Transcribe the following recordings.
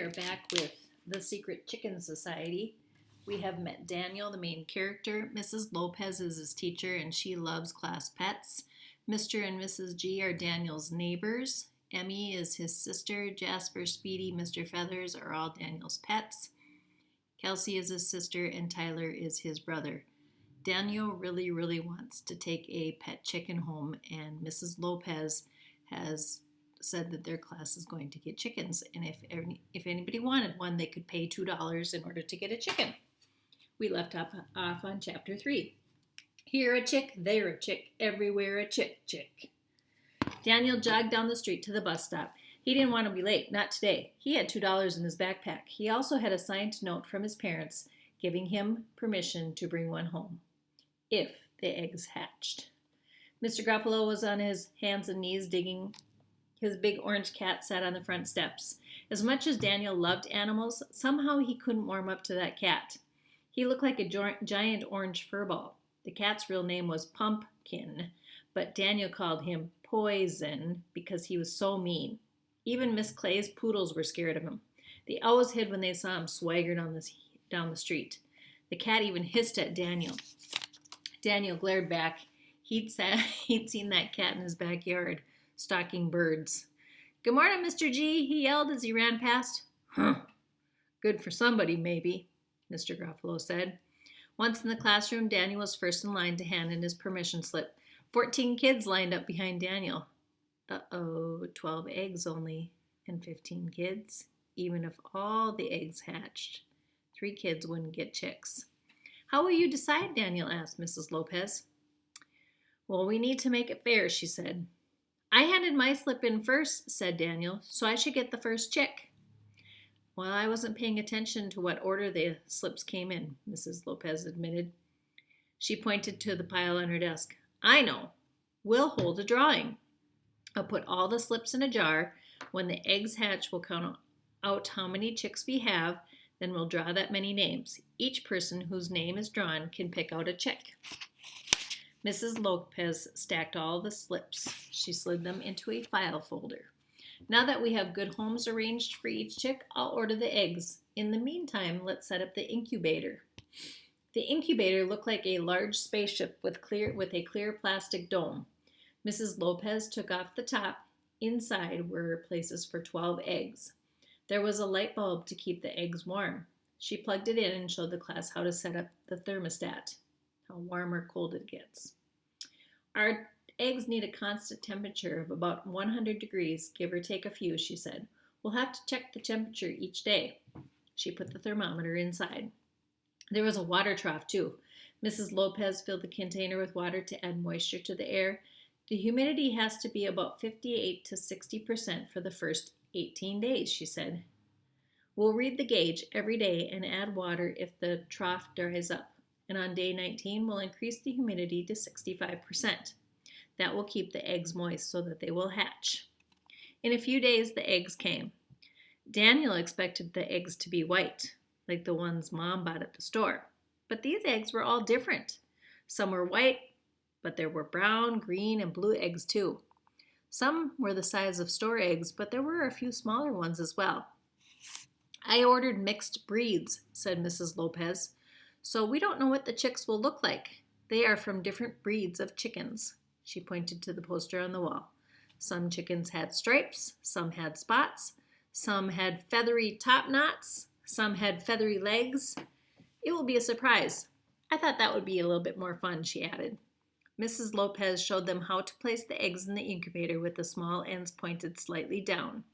are back with The Secret Chicken Society. We have met Daniel, the main character. Mrs. Lopez is his teacher, and she loves class pets. Mr. and Mrs. G are Daniel's neighbors. Emmy is his sister. Jasper, Speedy, Mr. Feathers are all Daniel's pets. Kelsey is his sister, and Tyler is his brother. Daniel really, really wants to take a pet chicken home, and Mrs. Lopez has said that their class is going to get chickens, and if anybody wanted one, they could pay $2 in order to get a chicken. We left off on chapter 3. Here a chick, there a chick, everywhere a chick. Daniel jogged down the street to the bus stop. He didn't want to be late, not today. He had $2 in his backpack. He also had a signed note from his parents giving him permission to bring one home, if the eggs hatched. Mr. Gruffalo was on his hands and knees digging. His big orange cat sat on the front steps. As much as Daniel loved animals, somehow he couldn't warm up to that cat. He looked like a giant orange furball. The cat's real name was Pumpkin, but Daniel called him Poison because he was so mean. Even Miss Clay's poodles were scared of him. They always hid when they saw him swagger down the street. The cat even hissed at Daniel. Daniel glared back. He'd seen that cat in his backyard, stalking birds. "Good morning, Mr. G," he yelled as he ran past. "Huh, good for somebody, maybe," Mr. Gruffalo said. Once in the classroom, Daniel was first in line to hand in his permission slip. 14 kids lined up behind Daniel. 12 eggs only, and 15 kids. Even if all the eggs hatched, 3 kids wouldn't get chicks. "How will you decide?" Daniel asked Mrs. Lopez. "Well, we need to make it fair," she said. "I handed my slip in first," said Daniel, "so I should get the first chick." "Well, I wasn't paying attention to what order the slips came in," Mrs. Lopez admitted. She pointed to the pile on her desk. "I know. We'll hold a drawing. I'll put all the slips in a jar. When the eggs hatch, we'll count out how many chicks we have. Then we'll draw that many names. Each person whose name is drawn can pick out a chick." Mrs. Lopez stacked all the slips. She slid them into a file folder. "Now that we have good homes arranged for each chick, I'll order the eggs. In the meantime, let's set up the incubator." The incubator looked like a large spaceship with a clear plastic dome. Mrs. Lopez took off the top. Inside were places for 12 eggs. There was a light bulb to keep the eggs warm. She plugged it in and showed the class how to set up the thermostat, how warm or cold it gets. "Our eggs need a constant temperature of about 100 degrees, give or take a few," she said. "We'll have to check the temperature each day." She put the thermometer inside. There was a water trough, too. Mrs. Lopez filled the container with water to add moisture to the air. "The humidity has to be about 58 to 60% for the first 18 days, she said. "We'll read the gauge every day and add water if the trough dries up. And on day 19, we'll increase the humidity to 65%. That will keep the eggs moist so that they will hatch." In a few days, the eggs came. Daniel expected the eggs to be white, like the ones Mom bought at the store. But these eggs were all different. Some were white, but there were brown, green, and blue eggs too. Some were the size of store eggs, but there were a few smaller ones as well. "I ordered mixed breeds," said Mrs. Lopez, "so we don't know what the chicks will look like. They are from different breeds of chickens." She pointed to the poster on the wall. Some chickens had stripes, some had spots, some had feathery top knots, some had feathery legs. "It will be a surprise. I thought that would be a little bit more fun," she added. Mrs. Lopez showed them how to place the eggs in the incubator with the small ends pointed slightly down.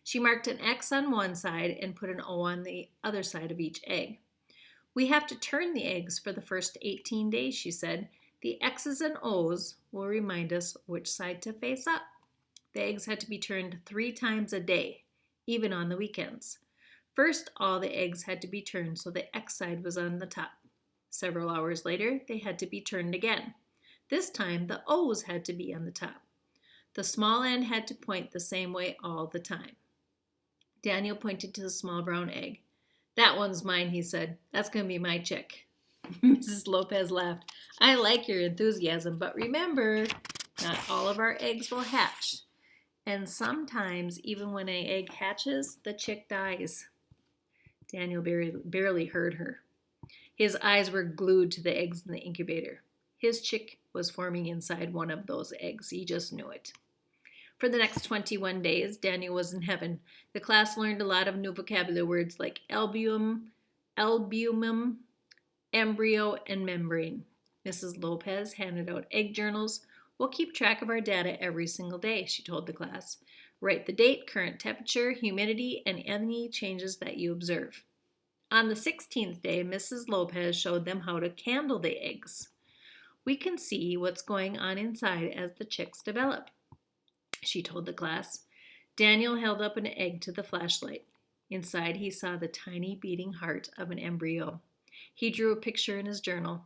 She marked an X on one side and put an O on the other side of each egg. "We have to turn the eggs for the first 18 days, she said. "The X's and O's will remind us which side to face up." The eggs had to be turned 3 times a day, even on the weekends. First, all the eggs had to be turned so the X side was on the top. Several hours later, they had to be turned again. This time, the O's had to be on the top. The small end had to point the same way all the time. Daniel pointed to the small brown egg. "That one's mine," he said. "That's going to be my chick." Mrs. Lopez laughed. "I like your enthusiasm, but remember, not all of our eggs will hatch. And sometimes, even when an egg hatches, the chick dies. Daniel barely heard her. His eyes were glued to the eggs in the incubator. His chick was forming inside one of those eggs. He just knew it. For the next 21 days, Daniel was in heaven. The class learned a lot of new vocabulary words like albumin, embryo, and membrane. Mrs. Lopez handed out egg journals. We'll keep track of our data every single day, she told the class. Write the date, current temperature, humidity, and any changes that you observe. On the 16th day, Mrs. Lopez showed them how to candle the eggs. We can see what's going on inside as the chicks develop, she told the class. Daniel held up an egg to the flashlight. Inside, he saw the tiny beating heart of an embryo. He drew a picture in his journal.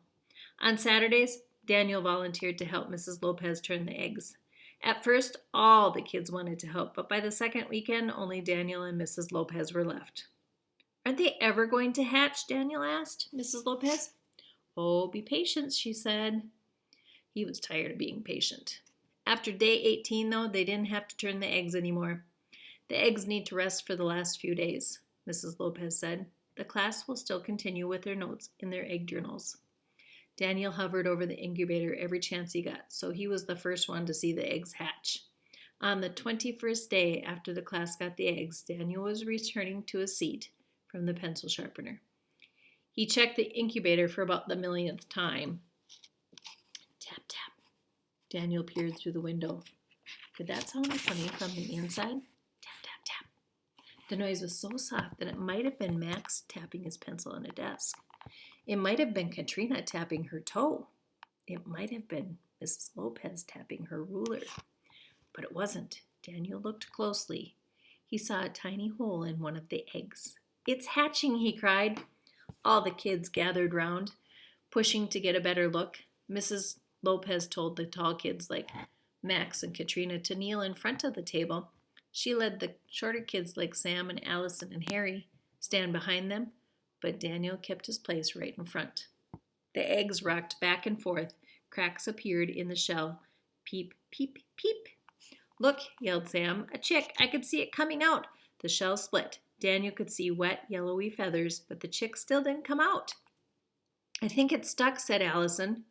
On Saturdays, Daniel volunteered to help Mrs. Lopez turn the eggs. At first, all the kids wanted to help, but by the second weekend, only Daniel and Mrs. Lopez were left. Aren't they ever going to hatch? Daniel asked Mrs. Lopez. Oh, be patient, she said. He was tired of being patient. After day 18, though, they didn't have to turn the eggs anymore. The eggs need to rest for the last few days, Mrs. Lopez said. The class will still continue with their notes in their egg journals. Daniel hovered over the incubator every chance he got, so he was the first one to see the eggs hatch. On the 21st day after the class got the eggs, Daniel was returning to his seat from the pencil sharpener. He checked the incubator for about the millionth time. Tap, tap. Daniel peered through the window. Could that sound funny from the inside? Tap, tap, tap. The noise was so soft that it might have been Max tapping his pencil on a desk. It might have been Katrina tapping her toe. It might have been Mrs. Lopez tapping her ruler. But it wasn't. Daniel looked closely. He saw a tiny hole in one of the eggs. It's hatching, he cried. All the kids gathered round, pushing to get a better look. Mrs. Lopez told the tall kids like Max and Katrina to kneel in front of the table. She let the shorter kids like Sam and Allison and Harry stand behind them, but Daniel kept his place right in front. The eggs rocked back and forth. Cracks appeared in the shell. Peep, peep, peep. Look, yelled Sam, a chick. I could see it coming out. The shell split. Daniel could see wet, yellowy feathers, but the chick still didn't come out. I think it's stuck, said Allison.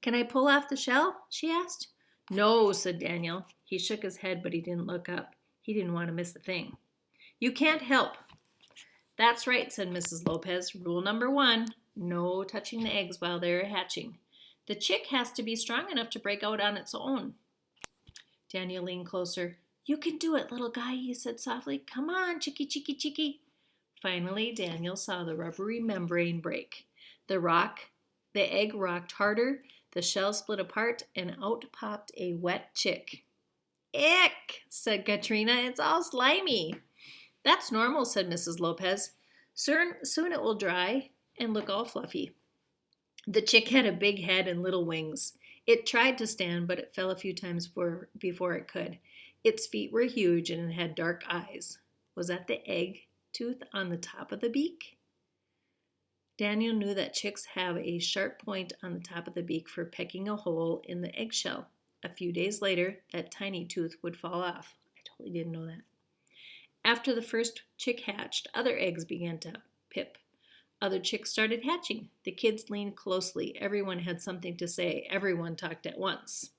Can I pull off the shell? She asked. No, said Daniel. He shook his head, but he didn't look up. He didn't want to miss a thing. You can't help. That's right, said Mrs. Lopez. Rule number 1, no touching the eggs while they're hatching. The chick has to be strong enough to break out on its own. Daniel leaned closer. You can do it, little guy, he said softly. Come on, chicky, chicky, chicky. Finally, Daniel saw the rubbery membrane break. The egg rocked harder, the shell split apart, and out popped a wet chick. Ick, said Katrina. It's all slimy. That's normal, said Mrs. Lopez. Soon it will dry and look all fluffy. The chick had a big head and little wings. It tried to stand, but it fell a few times before it could. Its feet were huge and it had dark eyes. Was that the egg tooth on the top of the beak? Daniel knew that chicks have a sharp point on the top of the beak for pecking a hole in the eggshell. A few days later, that tiny tooth would fall off. I totally didn't know that. After the first chick hatched, other eggs began to pip. Other chicks started hatching. The kids leaned closely. Everyone had something to say. Everyone talked at once.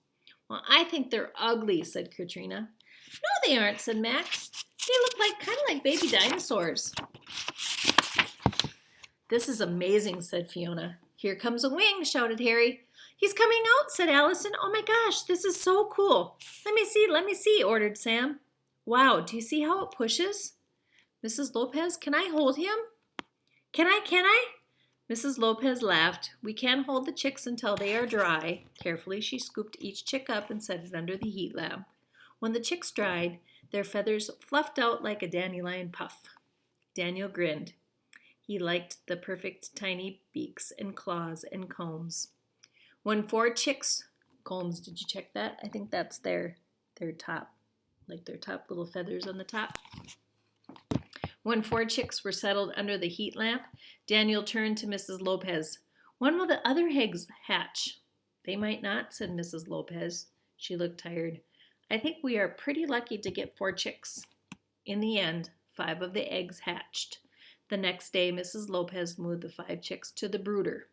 Well, I think they're ugly, said Katrina. No, they aren't, said Max. They look kind of like baby dinosaurs. This is amazing, said Fiona. Here comes a wing, shouted Harry. He's coming out, said Allison. Oh my gosh, this is so cool. Let me see, ordered Sam. Wow, do you see how it pushes? Mrs. Lopez, can I hold him? Can I? Mrs. Lopez laughed. We can't hold the chicks until they are dry. Carefully, she scooped each chick up and set it under the heat lamp. When the chicks dried, their feathers fluffed out like a dandelion puff. Daniel grinned. He liked the perfect tiny beaks and claws and combs. When 4 chicks, combs, did you check that? I think that's their top, like their top little feathers on the top. When 4 chicks were settled under the heat lamp, Daniel turned to Mrs. Lopez. When will the other eggs hatch? They might not, said Mrs. Lopez. She looked tired. I think we are pretty lucky to get 4 chicks. In the end, 5 of the eggs hatched. The next day, Mrs. Lopez moved the 5 chicks to the brooder.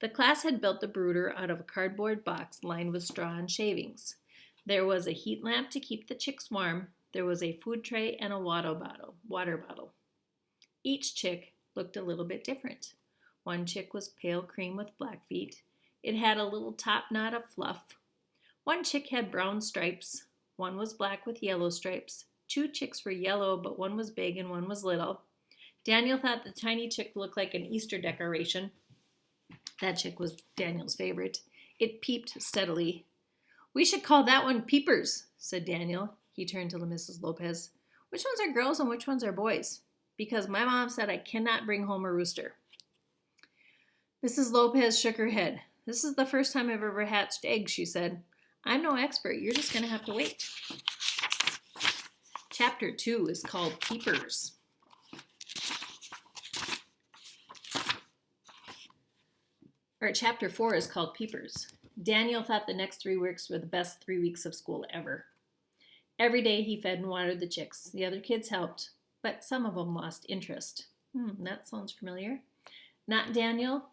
The class had built the brooder out of a cardboard box lined with straw and shavings. There was a heat lamp to keep the chicks warm. There was a food tray and a water bottle. Each chick looked a little bit different. One chick was pale cream with black feet. It had a little top knot of fluff. One chick had brown stripes. One was black with yellow stripes. 2 chicks were yellow, but one was big and one was little. Daniel thought the tiny chick looked like an Easter decoration. That chick was Daniel's favorite. It peeped steadily. "We should call that one Peepers," said Daniel. He turned to Mrs. Lopez. "Which ones are girls and which ones are boys? Because my mom said I cannot bring home a rooster." Mrs. Lopez shook her head. "This is the first time I've ever hatched eggs," she said. "I'm no expert. You're just going to have to wait." Chapter 2 is called Peepers. Chapter 4 is called Peepers. Daniel thought the next 3 weeks were the best 3 weeks of school ever. Every day he fed and watered the chicks. The other kids helped, but some of them lost interest. That sounds familiar. Not Daniel.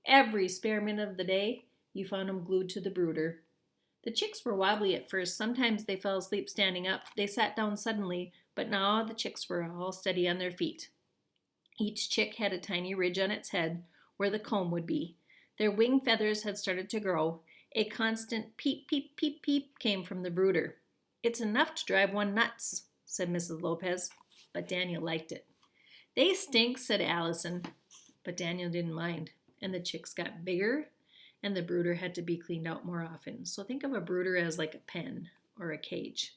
Every spare minute of the day, you found him glued to the brooder. The chicks were wobbly at first. Sometimes they fell asleep standing up. They sat down suddenly, but now the chicks were all steady on their feet. Each chick had a tiny ridge on its head where the comb would be. Their wing feathers had started to grow. A constant peep, peep, peep, peep came from the brooder. "It's enough to drive one nuts," said Mrs. Lopez, but Daniel liked it. "They stink," said Allison, but Daniel didn't mind, and the chicks got bigger, and the brooder had to be cleaned out more often. So think of a brooder as like a pen or a cage.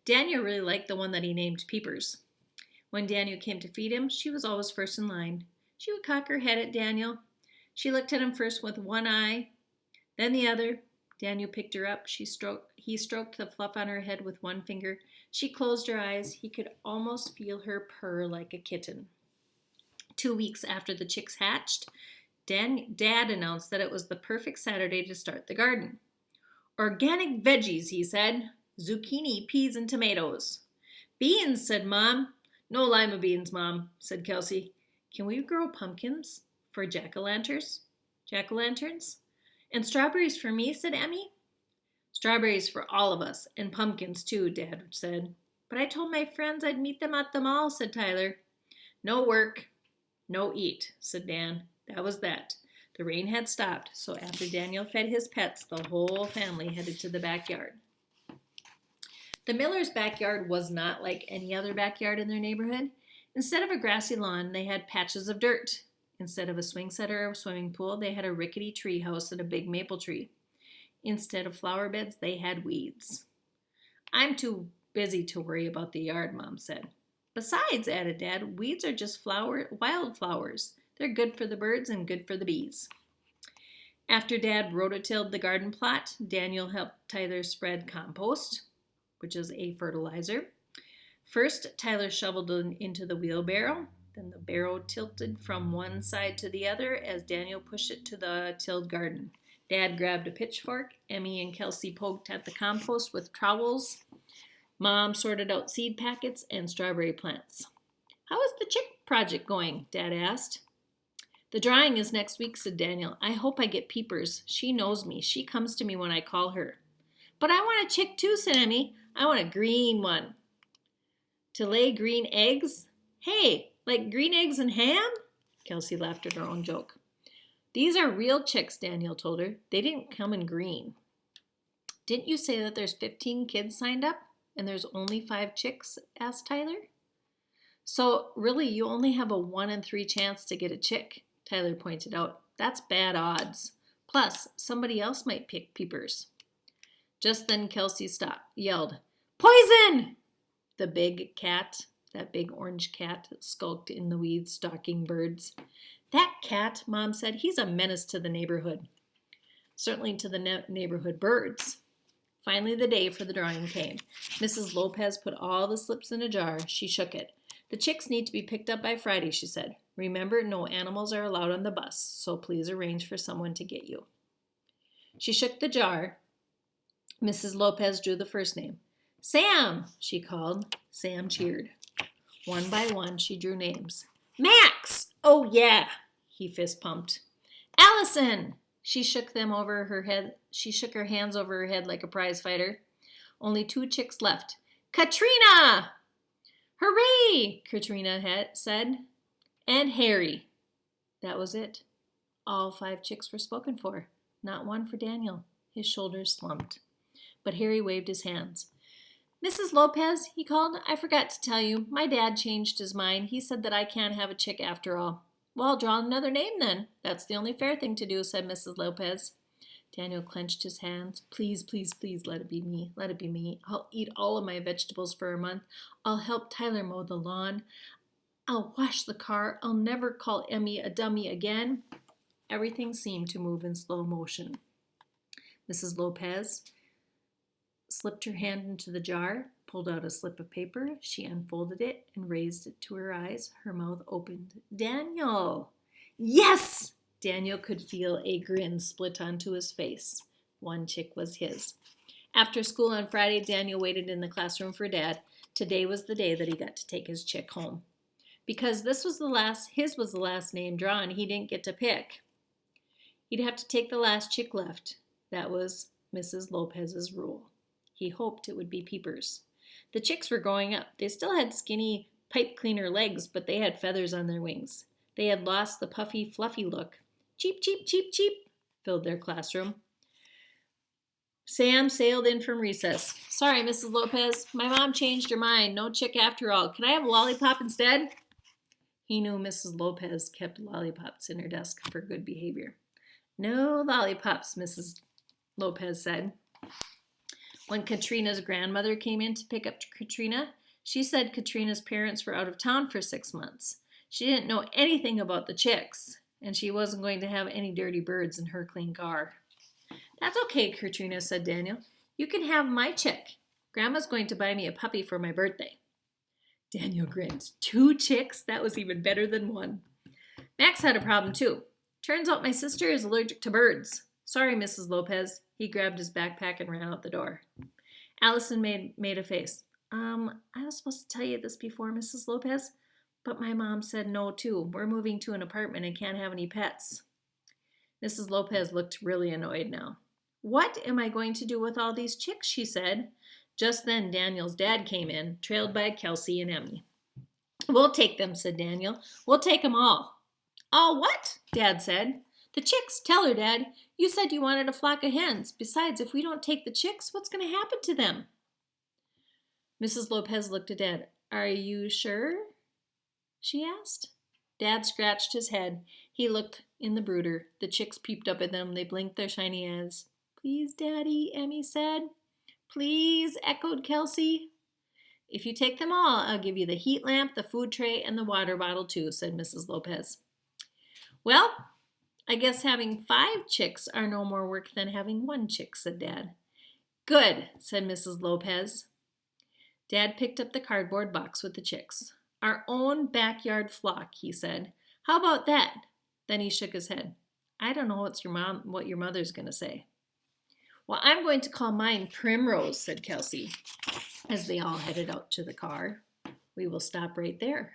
Daniel really liked the one that he named Peepers. When Daniel came to feed him, she was always first in line. She would cock her head at Daniel. She looked at him first with one eye, then the other. Daniel picked her up. He stroked the fluff on her head with one finger. She closed her eyes. He could almost feel her purr like a kitten. 2 weeks after the chicks hatched, Dad announced that it was the perfect Saturday to start the garden. "Organic veggies," he said. "Zucchini, peas, and tomatoes." "Beans," said Mom. "No lima beans, Mom," said Kelsey. "Can we grow pumpkins for jack-o'-lanterns? And strawberries for me," said Emmy. "Strawberries for all of us, and pumpkins too," Dad said. "But I told my friends I'd meet them at the mall," said Tyler. "No work, no eat," said Dan. That was that. The rain had stopped, so after Daniel fed his pets, the whole family headed to the backyard. The Millers' backyard was not like any other backyard in their neighborhood. Instead of a grassy lawn, they had patches of dirt. Instead of a swing set or a swimming pool, they had a rickety tree house and a big maple tree. Instead of flower beds, they had weeds. "I'm too busy to worry about the yard," Mom said. "Besides," added Dad, "weeds are just wildflowers. They're good for the birds and good for the bees." After Dad rototilled the garden plot, Daniel helped Tyler spread compost, which is a fertilizer. First, Tyler shoveled it into the wheelbarrow. Then the barrow tilted from one side to the other as Daniel pushed it to the tilled garden. Dad grabbed a pitchfork. Emmy and Kelsey poked at the compost with trowels. Mom sorted out seed packets and strawberry plants. "How is the chick project going?" Dad asked. "The drawing is next week," said Daniel. "I hope I get Peepers. She knows me. She comes to me when I call her." "But I want a chick too," said Emmy. "I want a green one." "To lay green eggs? Hey, like green eggs and ham?" Kelsey laughed at her own joke. "These are real chicks," Daniel told her. "They didn't come in green." "Didn't you say that there's 15 kids signed up and there's only 5 chicks?" asked Tyler. "So really you only have a 1 in 3 chance to get a chick," Tyler pointed out. "That's bad odds. Plus, somebody else might pick Peepers." Just then Kelsey yelled, "Poison!" The big cat, that big orange cat, skulked in the weeds, stalking birds. "That cat," Mom said, "he's a menace to the neighborhood." Certainly to the neighborhood birds. Finally, the day for the drawing came. Mrs. Lopez put all the slips in a jar. She shook it. "The chicks need to be picked up by Friday," she said. "Remember, no animals are allowed on the bus, so please arrange for someone to get you." She shook the jar. Mrs. Lopez drew the first name. Sam, she called. Sam cheered. One by one, she drew names. Max! Oh, yeah, he fist pumped. Allison! She shook them over her head. She shook her hands over her head like a prize fighter. Only 2 chicks left. Katrina! Hooray! Katrina said. And Harry. That was it. All 5 chicks were spoken for. Not one for Daniel. His shoulders slumped. But Harry waved his hands. Mrs. Lopez, he called, I forgot to tell you, my dad changed his mind. He said that I can't have a chick after all. Well, I'll draw another name then. That's the only fair thing to do, said Mrs. Lopez. Daniel clenched his hands. Please, please, please, let it be me. Let it be me. I'll eat all of my vegetables for a month. I'll help Tyler mow the lawn. I'll wash the car. I'll never call Emmy a dummy again. Everything seemed to move in slow motion. Mrs. Lopez slipped her hand into the jar, pulled out a slip of paper. She unfolded it and raised it to her eyes. Her mouth opened. Daniel! Yes! Daniel could feel a grin split onto his face. One chick was his. After school on Friday, Daniel waited in the classroom for Dad. Today was the day that he got to take his chick home. Because his was the last name drawn, he didn't get to pick. He'd have to take the last chick left. That was Mrs. Lopez's rule. He hoped it would be Peepers. The chicks were growing up. They still had skinny, pipe cleaner legs, but they had feathers on their wings. They had lost the puffy, fluffy look. Cheep, cheep, cheep, cheep, filled their classroom. Sam sailed in from recess. Sorry, Mrs. Lopez. My mom changed her mind. No chick after all. Can I have a lollipop instead? He knew Mrs. Lopez kept lollipops in her desk for good behavior. No lollipops, Mrs. Lopez said. When Katrina's grandmother came in to pick up Katrina, she said Katrina's parents were out of town for 6 months. She didn't know anything about the chicks, and she wasn't going to have any dirty birds in her clean car. That's okay, Katrina, said Daniel. You can have my chick. Grandma's going to buy me a puppy for my birthday. Daniel grinned. 2 chicks? That was even better than 1. Max had a problem, too. Turns out my sister is allergic to birds. Sorry, Mrs. Lopez. He grabbed his backpack and ran out the door. Allison made a face. I was supposed to tell you this before, Mrs. Lopez, but my mom said no, too. We're moving to an apartment and can't have any pets. Mrs. Lopez looked really annoyed now. What am I going to do with all these chicks, she said. Just then, Daniel's dad came in, trailed by Kelsey and Emmy. We'll take them, said Daniel. We'll take them all. All what? Dad said. The chicks. Tell her, Dad. You said you wanted a flock of hens. Besides, if we don't take the chicks, what's going to happen to them? Mrs. Lopez looked at Dad. Are you sure? She asked. Dad scratched his head. He looked in the brooder. The chicks peeped up at them. They blinked their shiny eyes. Please, Daddy, Emmy said. Please, echoed Kelsey. If you take them all, I'll give you the heat lamp, the food tray, and the water bottle, too, said Mrs. Lopez. Well, I guess having 5 chicks are no more work than having 1 chick, said Dad. Good, said Mrs. Lopez. Dad picked up the cardboard box with the chicks. Our own backyard flock, he said. How about that? Then he shook his head. I don't know what your mother's going to say. Well, I'm going to call mine Primrose, said Kelsey, as they all headed out to the car. We will stop right there.